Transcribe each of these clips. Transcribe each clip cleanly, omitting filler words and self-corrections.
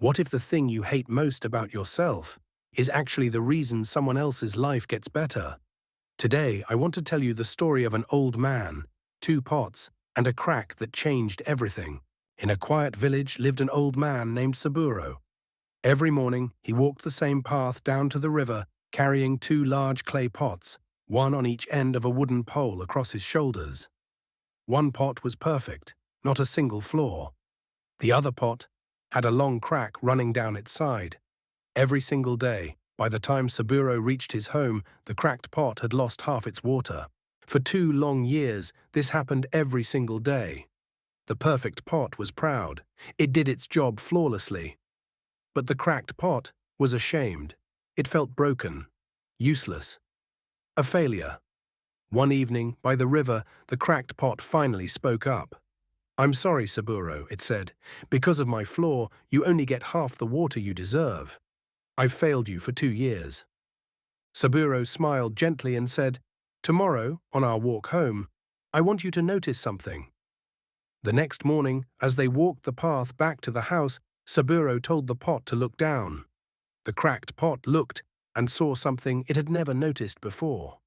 What if the thing you hate most about yourself is actually the reason someone else's life gets better? Today, I want to tell you the story of an old man, two pots, and a crack that changed everything. In a quiet village lived an old man named Saburo. Every morning, he walked the same path down to the river, carrying two large clay pots, one on each end of a wooden pole across his shoulders. One pot was perfect, not a single flaw. The other pot had a long crack running down its side. Every single day, by the time Saburo reached his home, the cracked pot had lost half its water. For 2 long years, this happened every single day. The perfect pot was proud. It did its job flawlessly. But the cracked pot was ashamed. It felt broken, useless, a failure. One evening, by the river, the cracked pot finally spoke up. "I'm sorry, Saburo," it said. "Because of my flaw, you only get half the water you deserve. I've failed you for 2 years." Saburo smiled gently and said, "Tomorrow, on our walk home, I want you to notice something." The next morning, as they walked the path back to the house, Saburo told the pot to look down. The cracked pot looked and saw something it had never noticed before.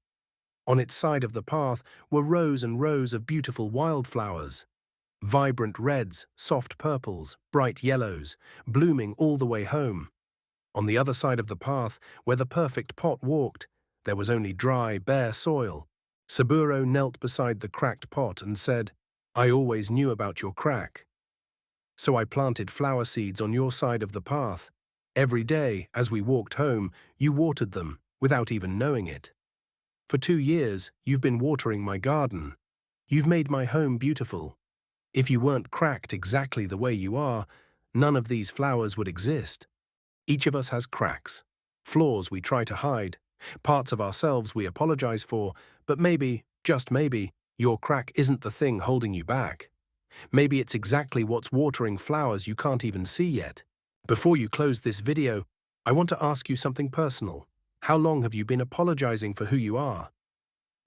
On its side of the path were rows and rows of beautiful wildflowers. Vibrant reds, soft purples, bright yellows, blooming all the way home. On the other side of the path, where the perfect pot walked, there was only dry, bare soil. Saburo knelt beside the cracked pot and said, "I always knew about your crack. So I planted flower seeds on your side of the path. Every day, as we walked home, you watered them, without even knowing it. For 2 years, you've been watering my garden. You've made my home beautiful. If you weren't cracked exactly the way you are, none of these flowers would exist. Each of us has cracks, flaws we try to hide, parts of ourselves we apologize for, but maybe, just maybe, your crack isn't the thing holding you back. Maybe it's exactly what's watering flowers you can't even see yet." Before you close this video, I want to ask you something personal. How long have you been apologizing for who you are?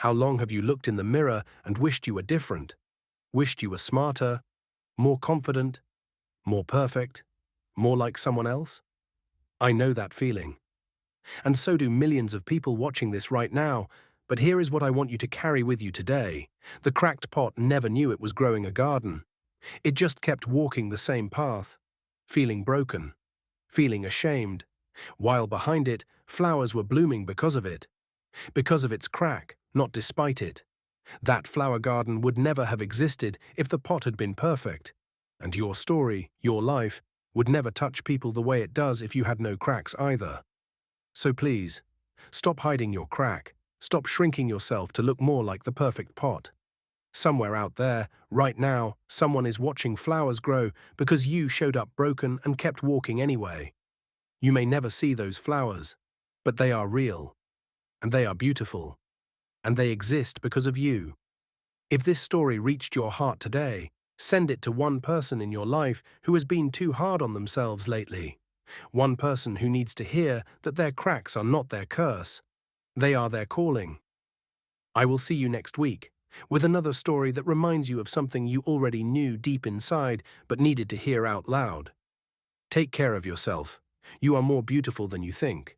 How long have you looked in the mirror and wished you were different? Wished you were smarter, more confident, more perfect, more like someone else? I know that feeling. And so do millions of people watching this right now. But here is what I want you to carry with you today. The cracked pot never knew it was growing a garden. It just kept walking the same path, feeling broken, feeling ashamed, while behind it, flowers were blooming because of it. Because of its crack, not despite it. That flower garden would never have existed if the pot had been perfect. And your story, your life, would never touch people the way it does if you had no cracks either. So please, stop hiding your crack. Stop shrinking yourself to look more like the perfect pot. Somewhere out there, right now, someone is watching flowers grow because you showed up broken and kept walking anyway. You may never see those flowers, but they are real, and they are beautiful, and they exist because of you. If this story reached your heart today, send it to one person in your life who has been too hard on themselves lately. One person who needs to hear that their cracks are not their curse. They are their calling. I will see you next week with another story that reminds you of something you already knew deep inside but needed to hear out loud. Take care of yourself. You are more beautiful than you think.